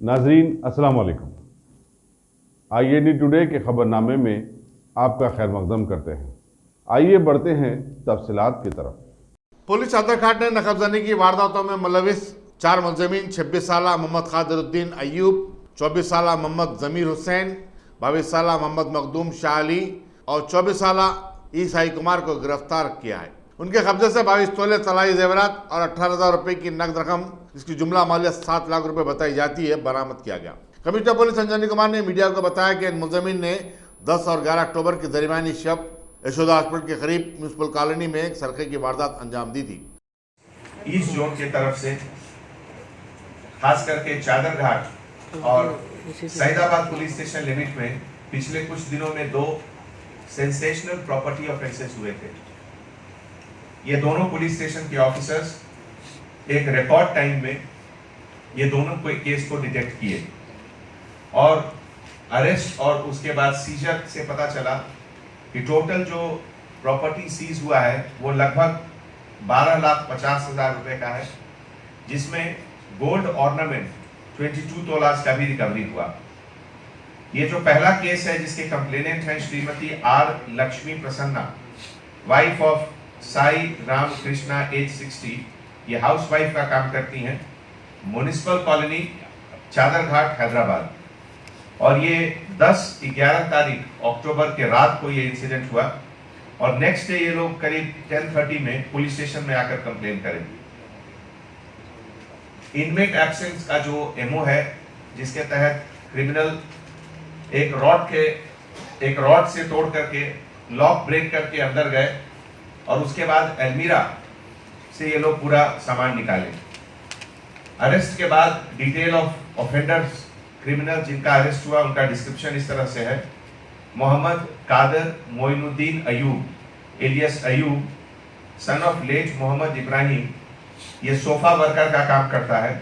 नाजरीन अस्सलाम वालेकुम। IAD टुडे के खबरनामे में आपका खैर मकदम करते हैं। आइए बढ़ते हैं तफसीलात की तरफ। पुलिस चादर घाट ने नकबजानी की वारदातों में मुलविस 4 मुलजमीन 26 साल मोहम्मद कादिरुद्दीन अयूब, 24 साल मोहम्मद जमीर हुसैन, 22 साल मोहम्मद मखदूम शाह अली और 24 साल ई साई कुमार को गिरफ्तार किया है। उनके कब्जे से 22 तोले तलाई जेवरात और 18,000 रुपये की नकद रकम, जिसकी जुमला मालियत 7 लाख रुपए बताई जाती है, बरामद किया गया। कमिश्नर पुलिस संजय कुमार ने मीडिया को बताया कि इन मुलजमीन ने 10 और 11 अक्टूबर की दरमियानी शब यशोदा हॉस्पिटल के करीब म्यूनसिपल कॉलोनी में एक सरखे की वारदात अंजाम दी थी। ईस्ट जोन की तरफ से खास करके चादर घाट और सैदाबाद पुलिस स्टेशन लिमिट में पिछले कुछ दिनों में 2 सेंसेशनल प्रॉपर्टी ऑफेंसेस हुए थे। ये दोनों पुलिस स्टेशन के ऑफिसर्स एक रिकॉर्ड टाइम में ये दोनों केस को डिटेक्ट किए और अरेस्ट और उसके बाद सीजर से पता चला कि टोटल जो प्रॉपर्टी सीज हुआ है वो लगभग 12,50,000 रुपए का है, जिसमें गोल्ड ऑर्नामेंट 22 तोलास का भी रिकवरी हुआ। ये जो पहला केस है जिसके कंप्लेनेंट हैं Shrimati R Lakshmi Prasanna, wife of Sai Ram Krishna age 60, ये हाउस वाइफ का काम करती हैं, म्युनिसिपल कॉलोनी चादर घाट हैदराबाद। और ये 10-11 तारीख अक्टूबर के रात को ये इंसिडेंट हुआ और नेक्स्ट डे ये लोग करीब 10:30 में पुलिस स्टेशन में आकर कंप्लेन करें। इनमेट एब्सेंस का जो एमओ है, जिसके तहत क्रिमिनल एक रॉड से तोड़ करके लॉक ब्रेक करके अंदर गए और उसके बाद अलमीरा से ये लोग पूरा सामान निकाले। अरेस्ट के बाद डिटेल ऑफ ऑफेंडर्स क्रिमिनल जिनका अरेस्ट हुआ उनका डिस्क्रिप्शन इस तरह से है। Mohammed Qadir Moinuddin Ayub alias Ayub, son of late Mohammed Ibrahim, ये सोफा वर्कर का काम करता है।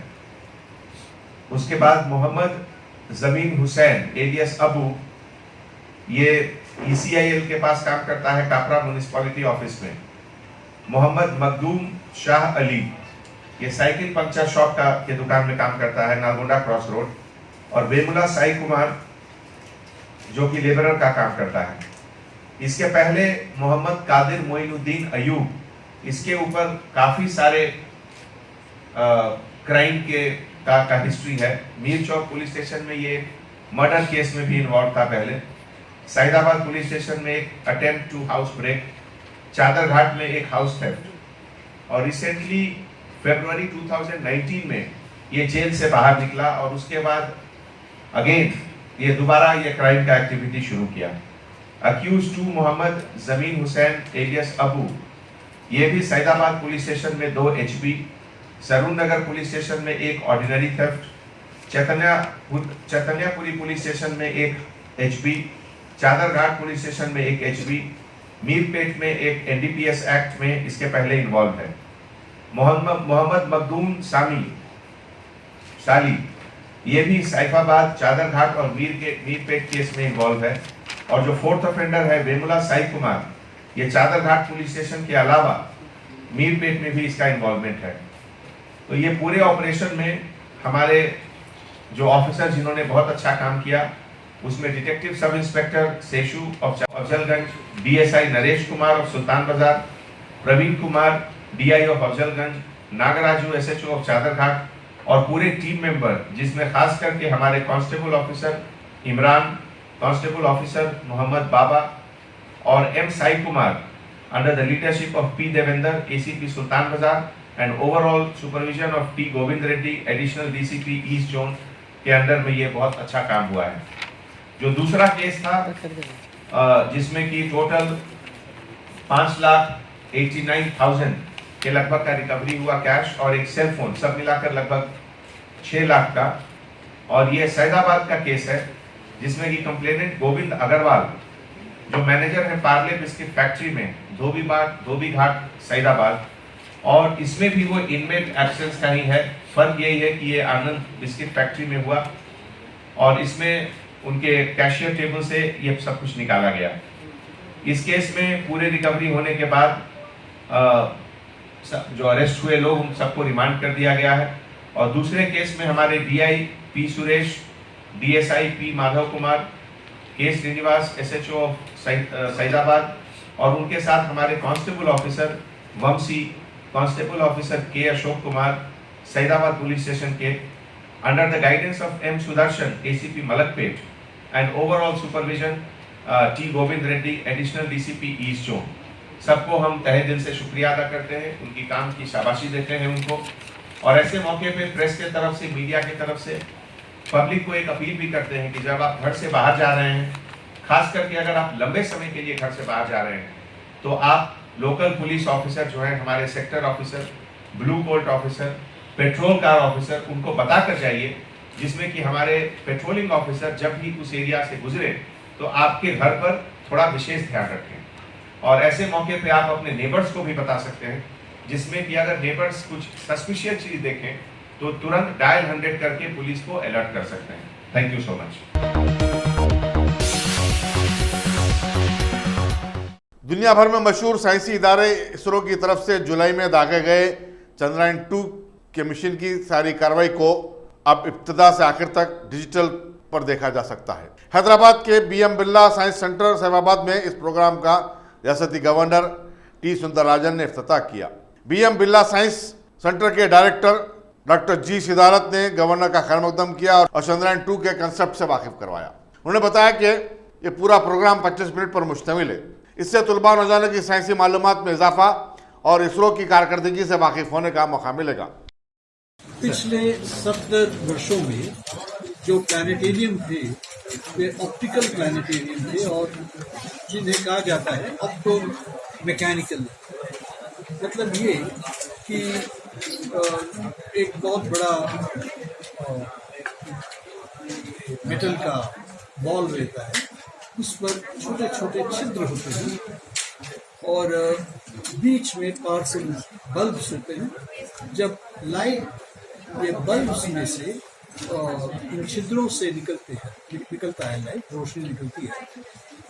उसके बाद मोहम्मद जमीन हुसैन एलियस अबू, ये ECIL के पास काम करता है कापरा म्युनिसिपैलिटी ऑफिस में। मोहम्मद मखदूम शाह अली, ये साइकिल पंक्चर शॉप के दुकान में काम करता है नालगोंडा क्रॉस रोड। और बेमुला साई कुमार जो कि लेबरर का काम करता है। इसके पहले मोहम्मद कादिर मोइनुद्दीन अयूब, इसके ऊपर काफी सारे क्राइम का हिस्ट्री है। मीर चौक पुलिस स्टेशन में ये मर्डर केस में भी इन्वॉल्व था पहले, सैदाबाद पुलिस स्टेशन में एक अटेम्प्ट टू हाउस ब्रेक, चादर घाट में एक हाउस थेफ्ट और रिसेंटली फरवरी 2019 में ये जेल से बाहर निकला और उसके बाद अगेन ये दोबारा ये क्राइम का एक्टिविटी शुरू किया। अक्यूज 2 मोहम्मद जमीन हुसैन एलियस अबू, ये भी सैदाबाद पुलिस स्टेशन में 2 HP, सरून नगर पुलिस स्टेशन में 1 ordinary theft, Chaitanyapuri police station में 1 HP, चादर घाट पुलिस स्टेशन में 1 HP, मीरपेट में एक NDPS एक्ट में इसके पहले इन्वॉल्व है। मोहम्मद मखदूम शाली, ये भी सैफाबाद चादर घाट और मीरपेट केस में इन्वॉल्व है। और जो 4th ऑफेंडर है बेमुला साई कुमार, ये चादर घाट पुलिस स्टेशन के अलावा मीरपेट में भी इसका इन्वॉल्वमेंट है। तो ये पूरे ऑपरेशन में हमारे जो ऑफिसर जिन्होंने बहुत अच्छा काम किया, उसमें detective sub inspector Seshu of Afzalgunj, DSI Naresh Kumar of Sultan Bazaar, Praveen Kumar DI of Afzalgunj, Nagaraju SHO of Chaderghat और पूरे टीम मेंबर, जिसमें खास करके हमारे constable officer Imran, constable officer Mohammed Baba और M Sai Kumar under the leadership of P Devender ACP Sultan Bazaar and overall supervision of T Govind Reddy additional DCP east zone के under में ये बहुत अच्छा काम हुआ है। जो दूसरा केस था जिसमें कि टोटल 5,89,000 के लगभग का रिकवरी हुआ कैश और एक सेल फोन, सब मिलाकर लगभग 6 लाख का। और ये सैदाबाद का केस है जिसमें कि कंप्लेनेंट गोविंद अग्रवाल जो मैनेजर है पार्ले बिस्किट फैक्ट्री में धोबी घाट सैदाबाद, और इसमें भी वो इनमेट एब्सेंस का ही है। फर्क यही है कि ये आनंद बिस्किट फैक्ट्री में हुआ और इसमें उनके कैशियर टेबल से ये सब कुछ निकाला गया। इस केस में पूरे रिकवरी होने के बाद जो अरेस्ट हुए लोग उन सबको रिमांड कर दिया गया है। और दूसरे केस में हमारे DI P Suresh, DSI P Madhav Kumar, K Srinivas SHO of Saidabad और उनके साथ हमारे constable officer Vamshi, constable officer K Ashok Kumar, Saidabad police station के, under the guidance of M Sudarshan ACP Malakpet and overall supervision T Govind Reddy additional DCP east zone. सबको हम तहे दिल से शुक्रिया अदा करते हैं, उनकी काम की शाबाशी देते हैं उनको। और ऐसे मौके पे प्रेस के तरफ से, मीडिया की तरफ से पब्लिक को एक अपील भी करते हैं कि जब आप घर से बाहर जा रहे हैं, खास करके अगर आप लंबे समय के लिए घर से बाहर जा रहे हैं, तो आप लोकल पुलिस ऑफिसर जो है, हमारे sector officer, blue coat officer, petrol car officer, उनको बता कर जाइए, जिसमें कि हमारे पेट्रोलिंग ऑफिसर जब भी उस एरिया से गुजरे तो आपके घर पर थोड़ा विशेष ध्यान रखें। और ऐसे मौके पे आप अपने नेबर्स को भी बता सकते हैं, जिसमें कि अगर नेबर्स कुछ सस्पिशियस चीज देखें तो तुरंत डायल 100 करके पुलिस को अलर्ट कर सकते हैं। Thank you so much. दुनिया भर में मशहूर साइंसी इदारे इसरो की तरफ से जुलाई में दागे गए चंद्रयान 2 के मिशन की सारी कार्रवाई को अब इब्तिदा से आखिर तक डिजिटल पर देखा जा सकता है। हैदराबाद के बीएम बिरला साइंस सेंटर सहबाबाद में इस प्रोग्राम का रियासती गवर्नर टी सुंदरराजन ने इफ्तिताह किया। बीएम बिरला साइंस सेंटर के डायरेक्टर डॉक्टर जी सिद्धारथ ने गवर्नर का खैरमकदम किया और चंद्रयान 2 के कंसेप्ट से वाकिफ करवाया। उन्होंने बताया कि ये पूरा प्रोग्राम 25 मिनट पर मुश्तमिल है। इससे तलबा नौजवानों की साइंसी मालूमात में इजाफा और इसरो की कारकर्दगी से वाकिफ होने का मौका मिलेगा। पिछले 70 वर्षों में जो प्लानिटेरियम थे वे ऑप्टिकल प्लानिटेरियम थे और जिन्हें कहा जाता है ऑप्टो मैकेनिकल। मतलब ये कि एक बहुत बड़ा मेटल का बॉल रहता है, उस पर छोटे छोटे छिद्र होते हैं और बीच में पार्सल बल्ब्स होते हैं। जब लाइट ये बल्ब्स में से इन छिद्रों से निकलता है लाइट, रोशनी निकलती है,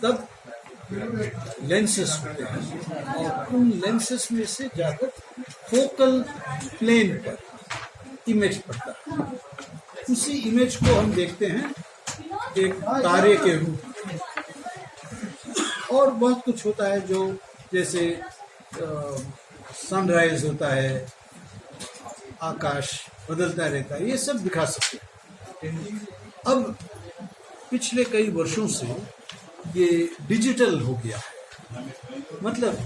तब लेंसेस होते हैं और उन लेंसेस में से जाकर फोकल प्लेन पर इमेज पड़ता है। उसी इमेज को हम देखते हैं एक तारे के रूप में। और बहुत कुछ होता है जो जैसे सनराइज होता है, आकाश बदलता रहता है, ये सब दिखा सकते हैं। अब पिछले कई वर्षों से ये डिजिटल हो गया है। मतलब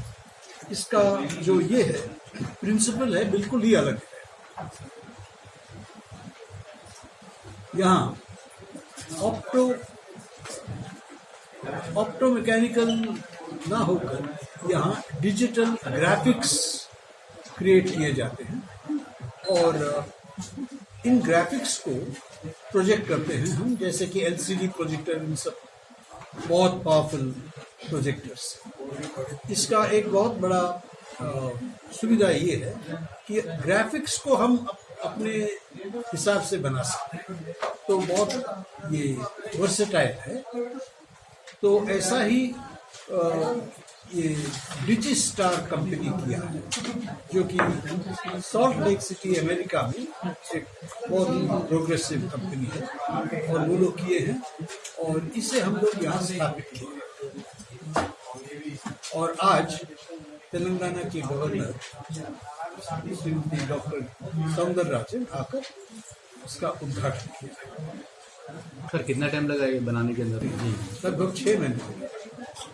इसका जो ये है प्रिंसिपल है बिल्कुल ही अलग है। यहाँ ऑप्टो मैकेनिकल ना होकर यहाँ डिजिटल ग्राफिक्स क्रिएट किए जाते हैं और इन ग्राफिक्स को प्रोजेक्ट करते हैं हम, जैसे कि एलसीडी प्रोजेक्टर, इन सब बहुत पावरफुल प्रोजेक्टर्स। इसका एक बहुत बड़ा सुविधा ये है कि ग्राफिक्स को हम अपने हिसाब से बना सकते हैं, तो बहुत ये वर्सेटाइल है। तो ऐसा ही ये डिजिस्टार कंपनी किया है, जो कि सॉल्ट लेक सिटी अमेरिका में एक बहुत प्रोग्रेसिव कंपनी है और वो लोग किए हैं और इसे हम लोग यहाँ स्थापित किए हैं। और आज तेलंगाना के गवर्नर श्रीमती डॉक्टर सौंदरराजन आकर इसका उद्घाटन किया। सर कितना टाइम लगा ये बनाने के अंदर? जी लगभग 6 महीने।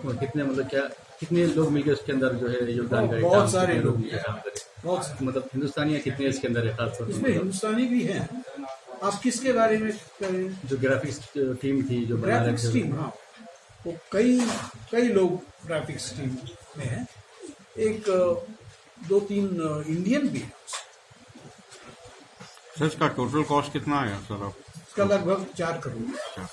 और कितने मतलब क्या कितने लोग मिलकर उसके अंदर जो है योगदान करें? बहुत सारे लोग मिलकर काम करें। बहुत मतलब हिंदुस्तानी कितने इसके अंदर है खास तौर इसमें हिंदुस्तानी भी हैं। आप किसके बारे में करें? जो ग्राफिक्स टीम थी जो बना रहे ग्राफिक्स टीम, हाँ, वो कई लोग ग्राफिक्स टीम में हैं। एक 2-3 इंडियन भी हैं। सर इसका टोटल कॉस्ट कितना आया सर? आप इसका लगभग 4 crore,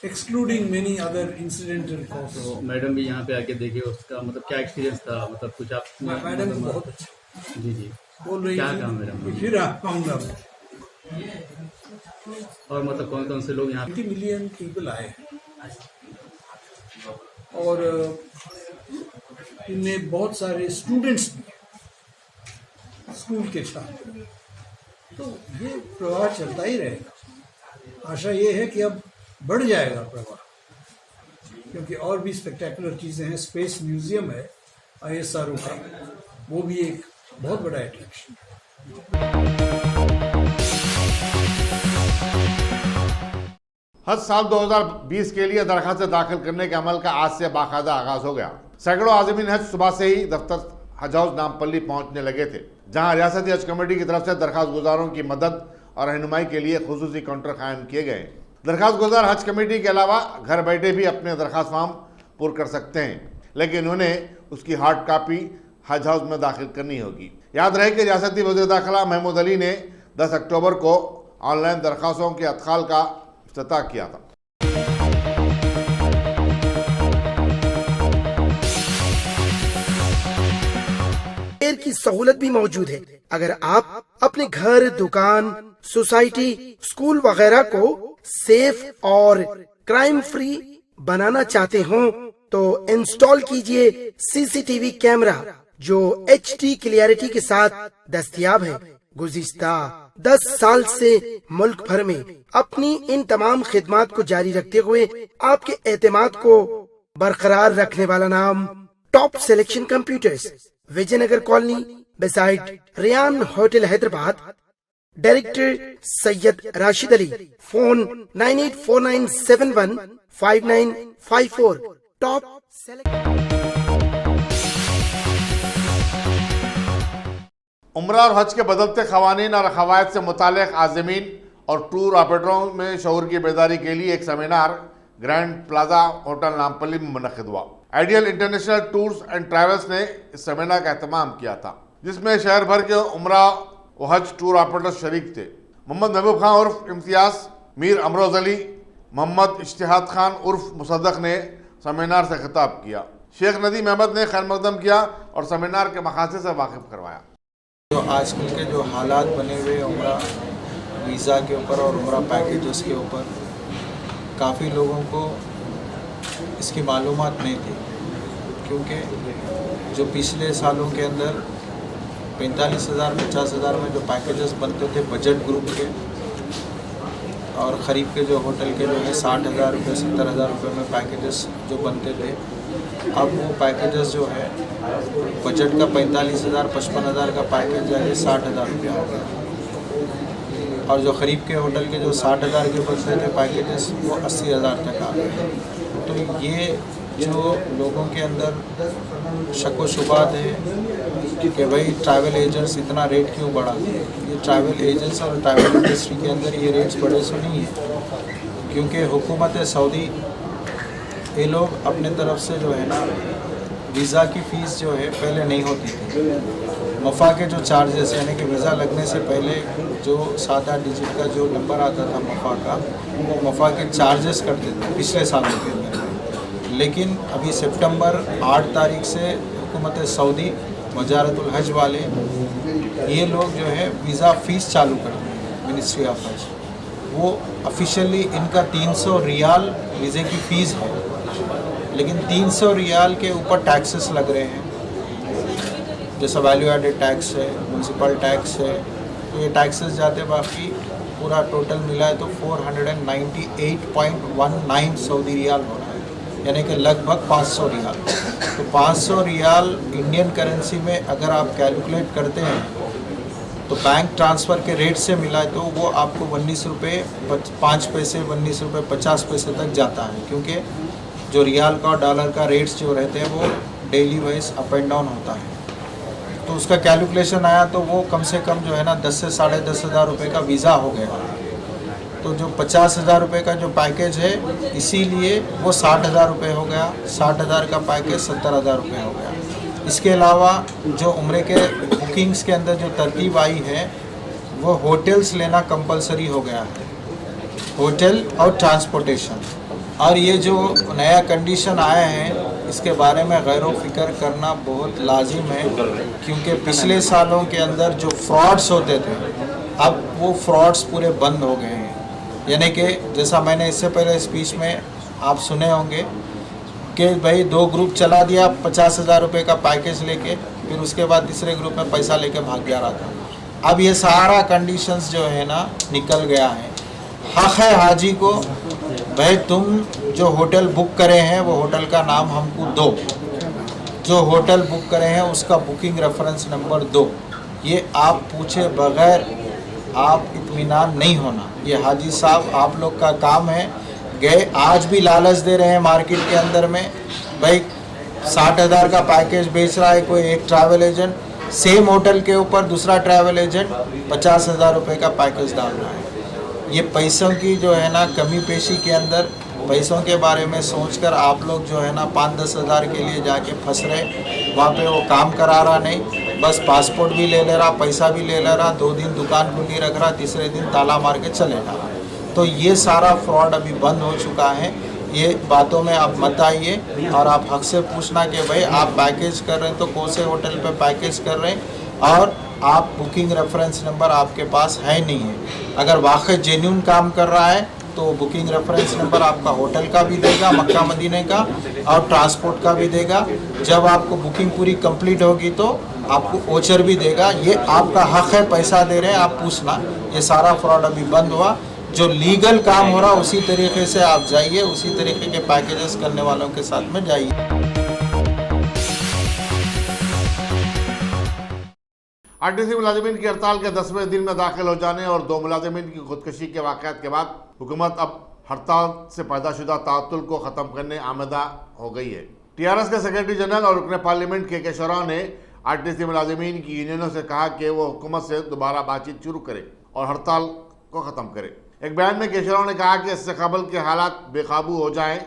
excluding many other incidental cost. तो मैडम भी यहाँ पे आके देखे, उसका मतलब क्या एक्सपीरियंस था? मतलब कुछ आप मैडम बहुत अच्छा जी बोल रही क्या थी काम मैडम? कि फिर आ पाऊंगा। और मतलब कौन कौन से लोग यहाँ 20 मिलियन पीपल आए हैं और इनमें बहुत सारे स्टूडेंट्स भी, स्कूल के छात्र, तो ये प्रवाह चलता ही रहेगा। आशा ये है कि अब बढ़ जाएगा प्रवाह, क्योंकि और भी स्पेक्टेकुलर चीज़ें हैं। स्पेस म्यूजियम है ISRO का, वो भी एक बहुत बड़ा अट्रैक्शन है। हज साल 2020 के लिए दरखास्त दाखिल करने के अमल का आज से बाकायदा आगाज हो गया। सैकड़ों आज़मीन हज सुबह से ही दफ्तर हज हाउस नामपल्ली पहुंचने लगे थे, जहां रियासती हज कमेटी की तरफ से दरखास्त गुजारों की मदद और रहनुमाई के लिए खुसूसी काउंटर कायम किए गए। दरखास्त गुजार हज कमेटी के अलावा घर बैठे भी अपने दरखास्त फॉर्म पुर कर सकते हैं, लेकिन उन्हें उसकी हार्ड कापी हज हाउस में दाखिल करनी होगी। याद रहे कि रियासती वज़ीर दाखिला महमूद अली ने 10 अक्टूबर को ऑनलाइन दरखास्तों के अदखाल का इफ्तिताह किया था। की सहूलत भी मौजूद है। अगर आप अपने घर, दुकान, सोसाइटी, स्कूल वगैरह को सेफ और क्राइम फ्री बनाना चाहते हो तो इंस्टॉल कीजिए CCTV कैमरा जो HD क्लियरिटी के साथ दस्तयाब है। गुज़िश्ता 10 साल से मुल्क भर में अपनी इन तमाम खिदमात को जारी रखते हुए आपके एतमाद को बरकरार रखने वाला नाम top selection computers, Vijayanagar colony beside Riyan hotel Hyderabad. Director Syed Rashid Ali. Phone 9849715954। Top उम्रा और हज के बदलते खवानीन और खवायद से मुतालिक आज़मीन और टूर ऑपरेटरों में शऊर की बेदारी के लिए एक seminar grand plaza hotel Nampally में मुनक़िद हुआ। Ideal international tours and travels ने इस सेमिनार का एहतमाम किया था, जिसमें शहर भर के उम्रा व हज टूर ऑपरेटर्स शरीक थे। मोहम्मद महबूब खान उर्फ इम्तियाज, मीर अमरोज अली, मोहम्मद इश्तिहाद खान उर्फ मुसद्दक ने सेमिनार से खिताब किया। शेख नदीम अहमद ने खैर मकदम किया और सेमिनार के मकासद से वाकिफ करवाया। जो आजकल के जो हालात बने हुए उम्रा वीज़ा के ऊपर और उम्रा पैकेजेस के ऊपर, काफ़ी लोगों को इसकी मालूमात नहीं थी, क्योंकि जो पिछले सालों के अंदर 45,000 50,000 में जो पैकेजेस बनते थे बजट ग्रुप के, और ख़रीब के जो होटल के जो है 60,000 रुपये 70,000 रुपये में पैकेजेस जो बनते थे, अब वो पैकेजेस जो है बजट का 45,000 55,000 का पैकेज जो है 60,000 रुपया हो गया, और जो ख़रीब के होटल के जो 60,000 के बचते थे पैकेजेस वो 80,000 तक आ गए। तो ये जो लोगों के अंदर शक व शुबात है कि भाई ट्रैवल एजेंट्स इतना रेट क्यों बढ़ा, ये ट्रैवल एजेंट्स और ट्रैवल इंडस्ट्री के अंदर ये रेट्स बढ़े सो नहीं है, क्योंकि हुकूमत सऊदी ये लोग अपने तरफ से जो है ना वीज़ा की फ़ीस जो है पहले नहीं होती थी। मफ़ा के जो चार्जेस यानी कि वीज़ा लगने से पहले जो 7-8 डिजिट का जो नंबर आता था मफ़ा का, वो मफ़ा के चार्जेस करते थे पिछले सालों के अंदर। लेकिन अभी सितंबर 8 तारीख से हुकूमत सऊदी वजारतुल हज वाले ये लोग जो है वीज़ा फ़ीस चालू कर दी, मिनिस्ट्री ऑफ हज। वो ऑफिशियली इनका 300 रियाल वीज़े की फ़ीस है, लेकिन 300 रियाल के ऊपर टैक्सेस लग रहे हैं, जैसा वैल्यू एडेड टैक्स है, म्यूनसिपल टैक्स है, तो ये टैक्सेस जाते बाकी पूरा टोटल मिला है तो 498.19 सऊदी रियाल हो रहा है, यानी कि लगभग 500 रियाल। तो 500 रियाल इंडियन करेंसी में अगर आप कैलकुलेट करते हैं तो बैंक ट्रांसफ़र के रेट से मिला है तो वो आपको 19 रुपये 5 पैसे 19 रुपये 50 पैसे तक जाता है, क्योंकि जो रियाल का और डॉलर का रेट्स जो रहते हैं वो daily wise up and down होता है। तो उसका कैलकुलेशन आया तो वो कम से कम जो है ना 10 से 10,500 रुपये का वीज़ा हो गया। तो जो 50,000 रुपये का जो पैकेज है, इसीलिए वो 60,000 रुपये हो गया, 60,000 का पैकेज 70,000 रुपये हो गया। इसके अलावा जो उम्रे के बुकिंग्स के अंदर जो तरतीब आई है वो होटल्स लेना कंपलसरी हो गया है, होटल और ट्रांसपोर्टेशन। और ये जो नया कंडीशन आया है इसके बारे में गैर फ़िक्र करना बहुत लाजिम है, क्योंकि पिछले सालों के अंदर जो फ्रॉड्स होते थे अब वो फ्रॉड्स पूरे बंद हो गए हैं। यानी कि जैसा मैंने इससे पहले स्पीच में आप सुने होंगे कि भाई 2 ग्रुप चला दिया 50,000 रुपये का पैकेज लेके, फिर उसके बाद तीसरे ग्रुप में पैसा लेके भाग जा रहा था। अब ये सारा कंडीशंस जो है ना निकल गया है। हक है हाजी को, भाई तुम जो होटल बुक करे हैं वो होटल का नाम हमको दो, जो होटल बुक करे हैं उसका बुकिंग रेफरेंस नंबर दो। ये आप पूछे बगैर आप इत्मीनान नहीं होना। ये हाजी साहब आप लोग का काम है। गए आज भी लालच दे रहे हैं मार्केट के अंदर में, भाई 60,000 का पैकेज बेच रहा है कोई एक ट्रैवल एजेंट, सेम होटल के ऊपर दूसरा ट्रैवल एजेंट 50,000 रुपये का पैकेज डाल रहा है। ये पैसों की जो है ना कमी पेशी के अंदर पैसों के बारे में सोचकर आप लोग जो है ना 5-10 हज़ार के लिए जाके फंस रहे। वहाँ पे वो काम करा रहा नहीं, बस पासपोर्ट भी ले ले रहा, पैसा भी ले ले रहा, 2 दिन दुकान खुली रख रहा, तीसरे दिन ताला मार के चले जा रहा। तो ये सारा फ्रॉड अभी बंद हो चुका है। ये बातों में आप मत आइए और आप हक से पूछना कि भाई आप पैकेज कर रहे हैं तो कौन से होटल पे पैकेज कर रहे हैं और आप बुकिंग रेफरेंस नंबर आपके पास है नहीं है। अगर वाकई जेन्युइन काम कर रहा है तो बुकिंग रेफरेंस नंबर आपका होटल का भी देगा, मक्का मदीने का और ट्रांसपोर्ट का भी देगा। जब आपको बुकिंग पूरी कंप्लीट होगी तो आपको ओचर भी देगा। ये आपका हक है, पैसा दे रहे हैं, आप पूछना। ये सारा फ्रॉड अभी बंद हुआ। जो लीगल काम हो रहा उसी तरीके से आप जाइए, उसी तरीके के पैकेजेस करने वालों के साथ में जाइए। आरटीसी मुलाजिमीन की हड़ताल के 10वें दिन में दाखिल हो जाने और 2 मुलाजिमीन की खुदकशी के वाक़यात के बाद हुकूमत अब हड़ताल से पैदाशुदा ताअत्तुल को ख़त्म करने आमदा हो गई है। टीआरएस के सेक्रेटरी जनरल और रुकन पार्लियामेंट के शौरा ने आरटीसी मुलाजिमीन की यूनियनों से कहा कि वो हुकूमत से दोबारा बातचीत शुरू करे और हड़ताल को ख़त्म करे। एक बयान में केशरों ने कहा कि इससे कबल के हालात बेकाबू हो जाएं,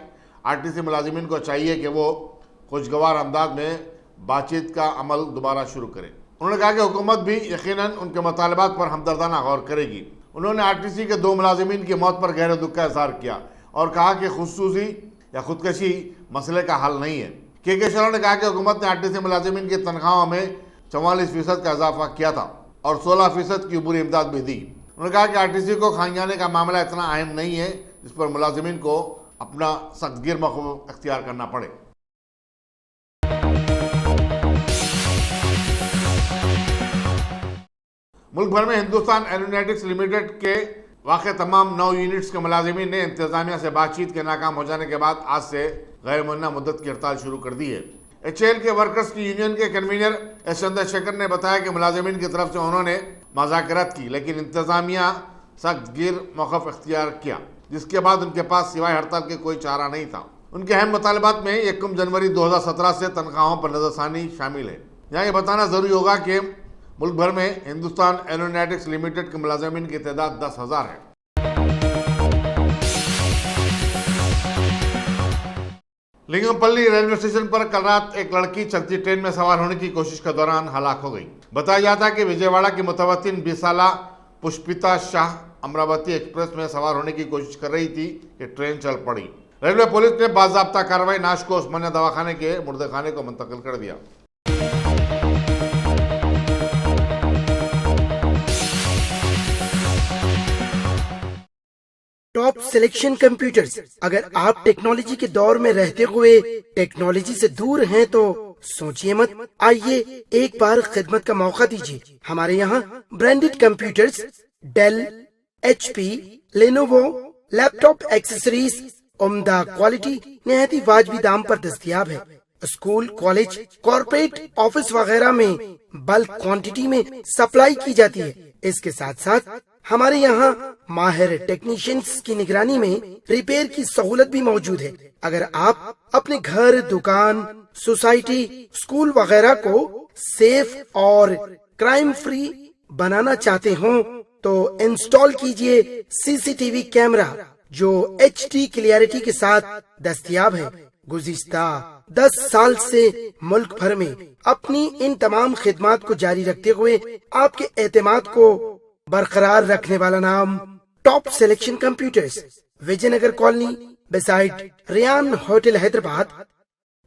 आरटीसी मुलाजिमीन को चाहिए कि वो खुशगवार अंदाज में बातचीत का अमल दोबारा शुरू करें। उन्होंने कहा कि हुकूमत भी यकीनन उनके मुतालबात पर हमदर्दाना गौर करेगी। उन्होंने आरटीसी के 2 मुलाजिमीन की मौत पर गहरे दुख का इजहार किया और कहा कि खुदसूसी या खुदकशी मसले का हल नहीं है। केशरों ने कहा कि हुकूमत ने आरटीसी मुलाजिमीन की तनख्वाहों में 44% का इजाफा किया था और 16% की अबूरी इमदाद भी दी। उन्होंने कहा कि आरटीसी को खांजाने का मामला इतना अहम नहीं है जिस पर मुलाजिमीन को अपना सख्तगीर मौक़िफ़ अख्तियार करना पड़े। मुल्क भर में हिंदुस्तान एरोनॉटिक्स लिमिटेड के वाक़े तमाम 9 यूनिट्स के मुलाजिमीन ने इंतजामिया से बातचीत के नाकाम हो जाने के बाद आज से गैर मुअन्ना मुद्दत की हड़ताल शुरू कर दी है। HAL के वर्कर्स की यूनियन के कन्वीनर एस चंद्रशेखर ने बताया कि मुलाजिमीन की तरफ से उन्होंने मुज़ाकरात की, लेकिन इंतजामिया सख्तगीर मौक़िफ़ अख्तियार किया, जिसके बाद उनके पास सिवाय हड़ताल के कोई चारा नहीं था। उनके अहम मुतालबात में 1 जनवरी 2017 से तनख्वाहों पर नज़रसानी शामिल है। यहाँ ये बताना ज़रूरी होगा कि मुल्क भर में हिंदुस्तान एरोनॉटिक्स लिमिटेड के मुलाजिमीन की तादाद 10,000 है। लिंगमपल्ली रेलवे स्टेशन पर कल रात एक लड़की चलती ट्रेन में सवार होने की कोशिश के दौरान हलाक हो गई। बताया जाता है कि विजयवाड़ा की मुतवत्तिन 20 साला पुष्पिता शाह अमरावती एक्सप्रेस में सवार होने की कोशिश कर रही थी कि ट्रेन चल पड़ी। रेलवे पुलिस ने बाज़ाब्ता कार्रवाई नाश को उस्मानिया दवाखाने के मुर्देखाने को मुंतकिल कर दिया। Top selection computers. अगर आप टेक्नोलॉजी के दौर में रहते हुए टेक्नोलॉजी से दूर हैं तो सोचिए मत, आइए एक बार खिदमत का मौका दीजिए। हमारे यहाँ branded computers Dell, HP, Lenovo, laptop accessories उम्दा क्वालिटी निहायत ही वाजिबी दाम पर दस्तयाब है। स्कूल, कॉलेज, कॉर्पोरेट, ऑफिस वगैरह में बल्क क्वांटिटी में सप्लाई की जाती है। इसके साथ साथ हमारे यहाँ माहिर टेक्नीशियंस की निगरानी में रिपेयर की सहूलत भी मौजूद है। अगर आप अपने घर, दुकान, सोसाइटी, स्कूल वगैरह को सेफ और क्राइम फ्री बनाना चाहते हो तो इंस्टॉल कीजिए CCTV कैमरा जो HD क्लियरिटी के साथ दस्तयाब है। गुज़िश्ता 10 साल से मुल्क भर में अपनी इन तमाम खिदमात को जारी रखते हुए आपके एतमाद को बरकरार रखने वाला नाम top selection computers, Vijayanagar colony beside Riyan hotel Hyderabad.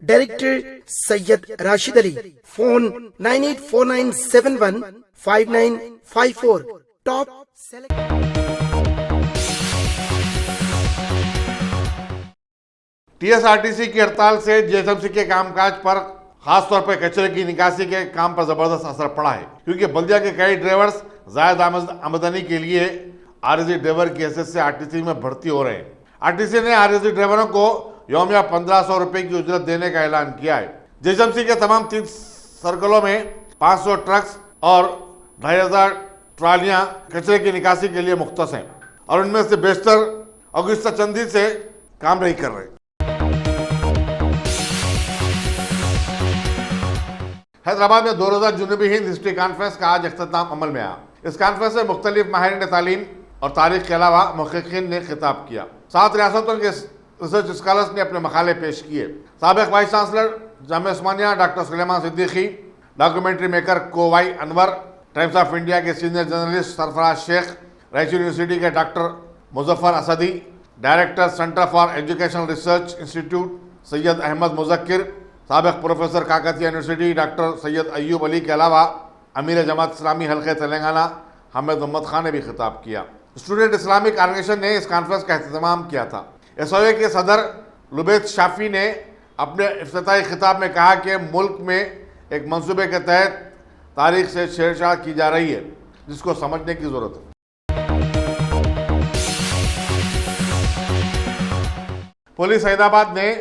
Director Syed Rashid Ali. Phone 9849715954। Top TSRTC की हड़ताल से JSMC के कामकाज पर खासतौर पर कचरे की निकासी के काम पर जबरदस्त असर पड़ा है, क्योंकि बल्दिया के कई ड्राइवर्स जायद आमदनी के लिए आरएसी ड्राइवर की हैसियत से आरटीसी में भर्ती हो रहे हैं। आरटीसी ने आरएसी ड्राइवरों को यौमिया 1500 रुपए की उजरत देने का ऐलान किया है। जेएसएमसी के तमाम 3 सर्कलों में 500 ट्रक्स और 2500 ट्रालियां कचरे की निकासी के लिए मुख्तस हैं और उनमें से बेशतर औगुस्ता चंदी से काम नहीं कर रहे। हैदराबाद में 2 रोजा जुनूबी हिंद हिस्ट्री कॉन्फ्रेंस का आज अख्ताम अमल में आया। इस कॉन्फ्रेंस में मुख्तलिफ माहिरीन तालीम और तारीख के अलावा मुहक्किकीन ने खिताब किया। 7 रियासतों के रिसर्च स्कॉलर्स ने अपने मकाले पेश किए। साबिक vice chancellor Jamia Osmania doctor Suleman Siddiqui, documentary maker Kovai Anwar, times of India के senior journalist Sarfaraz Shaikh, Raichur university के doctor Muzaffar Asadi, director centre for educational research institute Syed Ahmed Muzakkir, साबिक professor Kakatiya university doctor Syed Ayub Ali के अलावा अमीर जमात इस्लामी हल्के तेलंगाना हामिद मोहम्मद खान ने भी खिताब किया। स्टूडेंट इस्लामिक ऑर्गेनाइजेशन ने इस कॉन्फ्रेंस का एहतमाम किया था। एसओए के सदर लुबैद शाफी ने अपने इफ्तिताही खिताब में कहा कि मुल्क में एक मंसूबे के तहत तारीख से छेड़छाड़ की जा रही है, जिसको समझने की जरूरत है। पुलिस सईदाबाद ने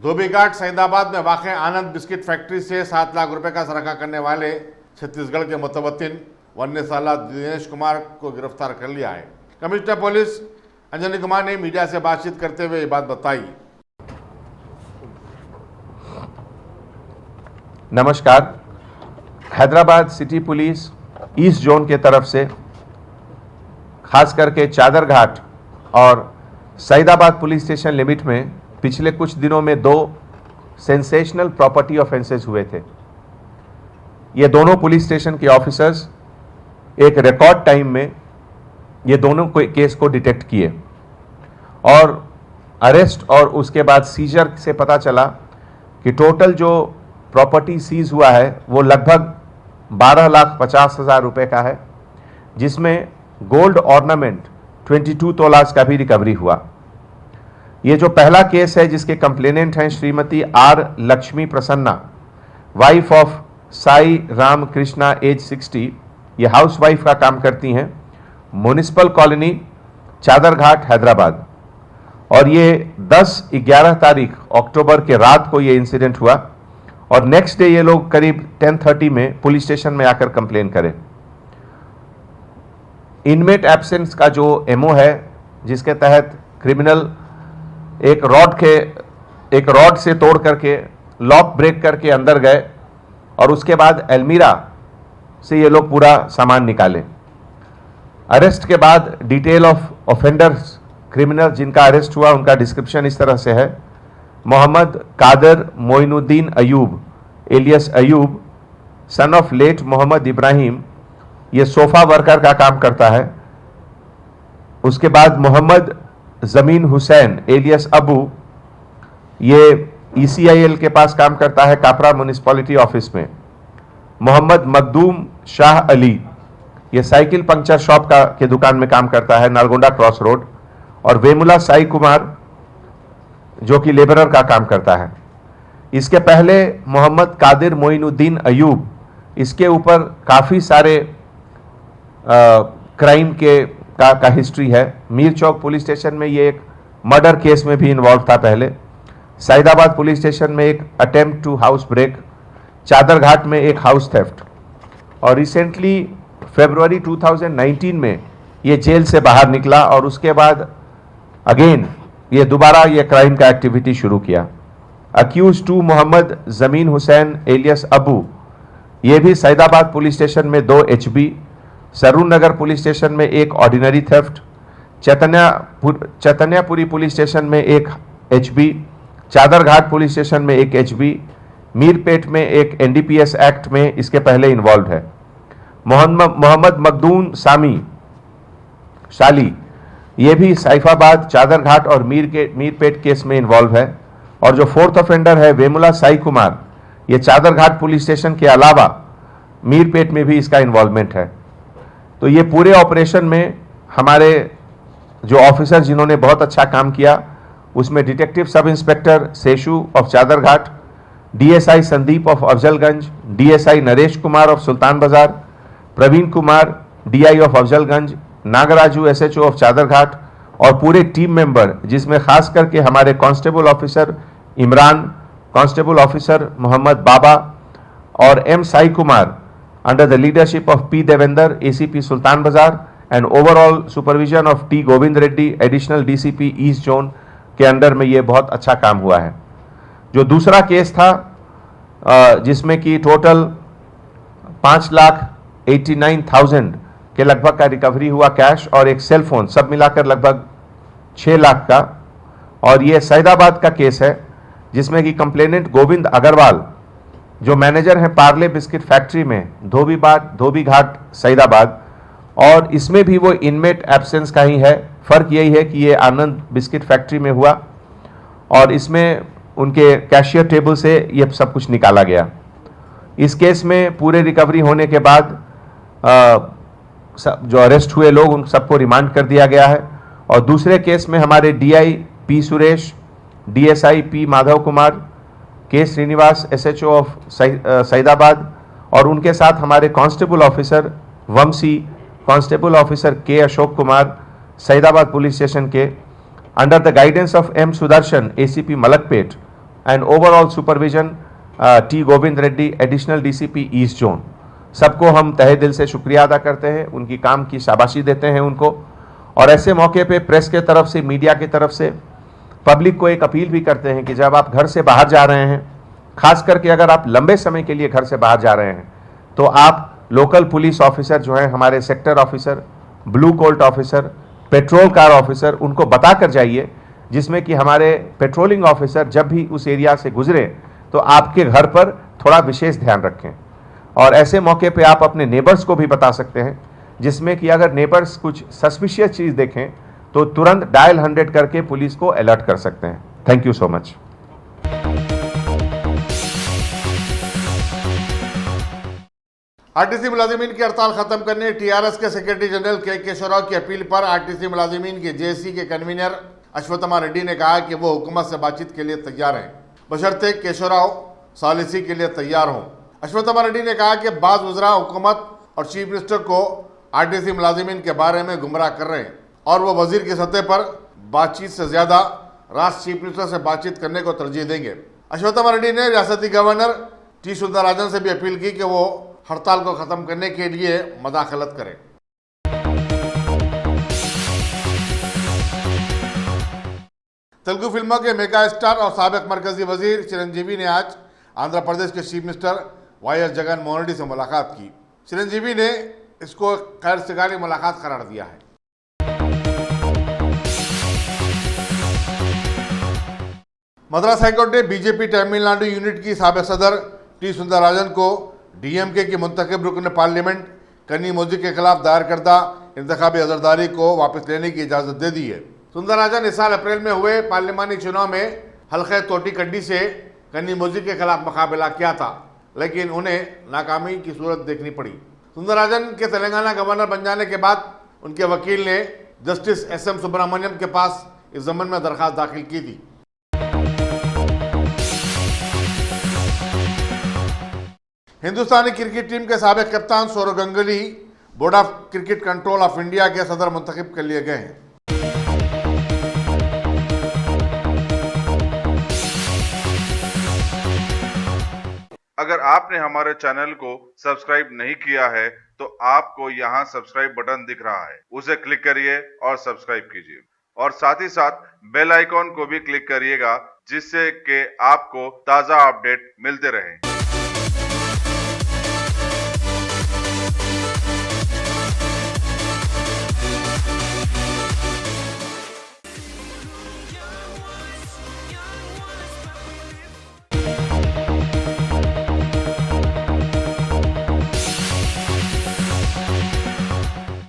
धोबीघाट सईदाबाद में वाक़ आनंद बिस्किट फैक्ट्री से 7 लाख रुपए का सरका करने वाले छत्तीसगढ़ के मुतवत्तिन 19 साला दिनेश कुमार को गिरफ्तार कर लिया है। कमिश्नर पुलिस अंजनी कुमार ने मीडिया से बातचीत करते हुए ये बात बताई। नमस्कार। Hyderabad city police east zone के तरफ से खास करके चादरघाट और सईदाबाद पुलिस स्टेशन लिमिट में पिछले कुछ दिनों में 2 सेंसेशनल प्रॉपर्टी ऑफेंसेस हुए थे। ये दोनों पुलिस स्टेशन के ऑफिसर्स एक रिकॉर्ड टाइम में ये दोनों केस को डिटेक्ट किए और अरेस्ट और उसके बाद सीजर से पता चला कि टोटल जो प्रॉपर्टी सीज हुआ है वो लगभग 12,50,000 रुपए का है, जिसमें गोल्ड ऑर्नामेंट 22 तोलास का भी रिकवरी हुआ। ये जो पहला केस है जिसके कंप्लेनेंट हैं Shrimati R Lakshmi Prasanna, wife of Sai Ram Krishna age 60, ये हाउस वाइफ का काम करती हैं, म्युनिसिपल कॉलोनी चादरघाट हैदराबाद। और ये 10-11 तारीख अक्टूबर के रात को ये इंसिडेंट हुआ और नेक्स्ट डे ये लोग करीब 10:30 में पुलिस स्टेशन में आकर कंप्लेन करें। इनमेट एब्सेंस का जो एमओ है, जिसके तहत क्रिमिनल एक रॉड से तोड़ करके लॉक ब्रेक करके अंदर गए और उसके बाद अलमीरा से ये लोग पूरा सामान निकाले। अरेस्ट के बाद डिटेल ऑफ ऑफेंडर्स क्रिमिनल जिनका अरेस्ट हुआ उनका डिस्क्रिप्शन इस तरह से है। Mohammed Qadir Moinuddin Ayub alias Ayub, son of late Mohammed Ibrahim, ये सोफा वर्कर का काम करता है। उसके बाद मोहम्मद जमीन हुसैन एलियस अबू, ये ECIL के पास काम करता है कापरा म्युनिसिपैलिटी ऑफिस में। मोहम्मद मखदूम शाह अली, ये साइकिल पंक्चर शॉप के दुकान में काम करता है नलगोंडा क्रॉस रोड। और वेमुला साई कुमार जो कि लेबरर का काम करता है। इसके पहले मोहम्मद कादिर मोइनुद्दीन अयूब, इसके ऊपर काफ़ी सारे क्राइम का हिस्ट्री है। मीर चौक पुलिस स्टेशन में ये एक मर्डर केस में भी इन्वॉल्व था पहले। सईदाबाद पुलिस स्टेशन में एक attempt to house break, Chadarghat में एक हाउस थेफ्ट और रिसेंटली फरवरी 2019 में ये जेल से बाहर निकला और उसके बाद अगेन ये दोबारा ये क्राइम का एक्टिविटी शुरू किया। अक्यूज 2 मोहम्मद जमीन हुसैन एलियस अबू, ये भी सईदाबाद पुलिस स्टेशन में 2 HB, सरून नगर पुलिस स्टेशन में एक ordinary theft, Chaitanyapuri police station में एक HB, चादरघाट पुलिस स्टेशन में एक HB, मीरपेट में एक NDPS एक्ट में इसके पहले इन्वॉल्व है। मोहम्मद मखदूम शाली, ये भी सैफाबाद, चादरघाट और मीरपेट केस में इन्वॉल्व है। और जो 4th ऑफेंडर है वेमुला साई कुमार, ये चादरघाट पुलिस स्टेशन के अलावा मीरपेट में भी इसका इन्वॉल्वमेंट है। तो ये पूरे ऑपरेशन में हमारे जो ऑफिसर जिन्होंने बहुत अच्छा काम किया, उसमें detective sub inspector Seshu of Chaderghat, DSI Sandeep of Afzalgunj, DSI Naresh Kumar of Sultan Bazaar, Praveen Kumar DI of Afzalgunj, Nagaraju SHO of Chaderghat और पूरे टीम मेंबर, जिसमें खास करके हमारे constable officer Imran, constable officer Mohammed Baba और M Sai Kumar under the leadership of P Devender, ACP Sultan Bazaar and overall supervision of T Govind Reddy, additional DCP east zone के under में ये बहुत अच्छा काम हुआ है। जो दूसरा केस था जिसमें कि टोटल 5,89,000 के लगभग का रिकवरी हुआ कैश और एक सेल फोन, सब मिलाकर लगभग 6 लाख का, और ये सैदाबाद का केस है जिसमें कि कंप्लेनेंट गोविंद अग्रवाल जो मैनेजर हैं पार्ले बिस्किट फैक्ट्री में धोबी घाट सैदाबाद, और इसमें भी वो इनमेट एब्सेंस का ही है। फर्क यही है कि ये आनंद बिस्किट फैक्ट्री में हुआ और इसमें उनके कैशियर टेबल से ये सब कुछ निकाला गया। इस केस में पूरे रिकवरी होने के बाद जो अरेस्ट हुए लोग उन सबको रिमांड कर दिया गया है। और दूसरे केस में हमारे DI P Suresh, DSI P Madhav Kumar, K Srinivas SHO of Saidabad और उनके साथ हमारे constable officer Vamshi, constable officer K Ashok Kumar Saidabad police station के under the guidance of M Sudarshan ACP Malakpet and overall supervision T Govind Reddy, additional DCP east zone, सबको हम तहे दिल से शुक्रिया अदा करते हैं, उनकी काम की शाबाशी देते हैं उनको। और ऐसे मौके पे प्रेस के तरफ से, मीडिया की तरफ से पब्लिक को एक अपील भी करते हैं कि जब आप घर से बाहर जा रहे हैं, खास करके अगर आप लंबे समय के लिए घर से बाहर जा रहे हैं, तो आप लोकल पुलिस ऑफिसर जो हैं, हमारे sector officer, blue Colt officer, petrol car officer, उनको बता कर जाइए, जिसमें कि हमारे पेट्रोलिंग ऑफिसर जब भी उस एरिया से गुजरे तो आपके घर पर थोड़ा विशेष ध्यान रखें। और ऐसे मौके पे आप अपने नेबर्स को भी बता सकते हैं, जिसमें कि अगर नेबर्स कुछ सस्पिशियस चीज़ देखें तो तुरंत डायल 100 करके पुलिस को अलर्ट कर सकते हैं। Thank you so much. RTC मुलाजिमीन की हड़ताल खत्म करने TRS के सेक्रेटरी जनरल के केशवराव की अपील पर आरटीसी मुलाजिमीन के JC के कन्वीनर अश्वत्थमा रेड्डी ने कहा कि वो हुकूमत से बातचीत के लिए तैयार हैं, बशर्ते केशवराव सॉलिसी के लिए तैयार हों। अश्वत्थमा रेड्डी ने कहा कि बाज़ वज़रा हुकूमत और चीफ मिनिस्टर को आरटीसी मुलाजिमीन के बारे में गुमराह कर रहे हैं और वो वजीर की सतह पर बातचीत से ज़्यादा राष्ट्र चीफ मिनिस्टर से बातचीत करने को तरजीह देंगे। अश्वत्थमा रेड्डी ने रियासती गवर्नर T सुंदरराजन से भी अपील की कि वो हड़ताल को ख़त्म करने के लिए मदाखलत करें। तेलुगु फिल्मों के मेगा स्टार और साबिक मरकजी वजीर चिरंजीवी ने आज आंध्र प्रदेश के chief minister YS Jagan Mohan Reddy से मुलाकात की। चिरंजीवी ने इसको खैर सिगारी मुलाकात करार दिया है। मद्रास हाईकोर्ट ने बीजेपी तमिलनाडु यूनिट की साबिक सदर T सुंदरराजन को DMK की मुंतखब रुकन पार्लियामेंट कन्नीमोझी के खिलाफ दायर करदा इंतखाबी अजरदारी को वापस लेने की इजाज़त दे दी है। सुंदरराजन इस साल अप्रैल में हुए पार्लियामानी चुनाव में हल्के तोटीकड्डी से कन्नीमोझी के खिलाफ मुकाबला किया था, लेकिन उन्हें नाकामी की सूरत देखनी पड़ी। सुंदरराजन के तेलंगाना गवर्नर बन जाने के बाद उनके वकील ने जस्टिस SM सुब्रमण्यम के पास इस ज़मन में दरख्वास्त दाखिल की थी। हिंदुस्तानी क्रिकेट टीम के साबिक कप्तान Sourav Ganguly board of cricket control of India के सदर मुंतखब कर लिए गए हैं। अगर आपने हमारे चैनल को सब्सक्राइब नहीं किया है तो आपको यहाँ सब्सक्राइब बटन दिख रहा है, उसे क्लिक करिए और सब्सक्राइब कीजिए और साथ ही साथ बेल आइकॉन को भी क्लिक करिएगा, जिससे कि आपको ताज़ा अपडेट मिलते रहें।